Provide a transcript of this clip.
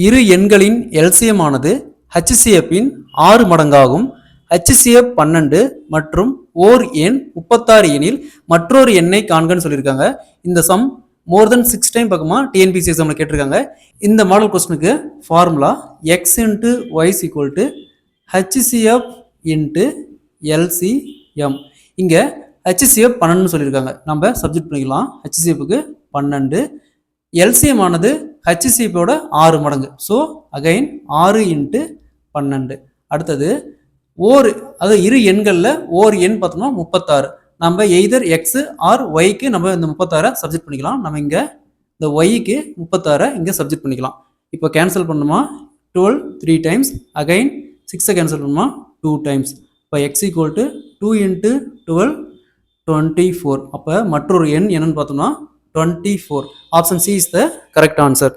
இரு எண்களின் எல்சிஎம் ஆனது HCF இன் 6 மடங்காகும். HCF 12 மற்றும் ஓர் எண் 36 எனில் மற்றொரு எண்ணை காண்கன்னு சொல்லியிருக்காங்க. இந்த சம் மோர் தென் 6 டைம் பக்கமா டிஎன்பிசி எக்ஸாம்ல கேட்டிருக்காங்க. இந்த மாடல் கொஸ்டினுக்கு formula x into y is equal to HCF into LCM. இங்க HCF 12 சொல்லியிருக்காங்க. நம்ம சப்ஜெக்ட் பண்ணிக்கலாம். HCFக்கு 12, LCM ஆனது HCF ஓட 6 மடங்கு. So again 6 into 12. அடுத்தது அது இரு எண்களில் ஓர் எண் பார்த்தோம்னா 36. நம்ம எய்தர் எக்ஸ் ஆர் ஒய்க்கு நம்ம இந்த 36 சப்ஜெக்ட் பண்ணிக்கலாம். நம்ம இங்கே இந்த ஒய்க்கு 36 இங்கே சப்ஜெக்ட் பண்ணிக்கலாம். இப்போ கேன்சல் பண்ணுமா 12 3 டைம்ஸ், அகைன் 6 கேன்சல் பண்ணுமா 2 டைம்ஸ். இப்போ எக்ஸ் ஈக்குவல் டு 2 into 12 24. அப்போ மற்றொரு எண் என்னன்னு பார்த்தோம்னா 24. Option C is the correct answer.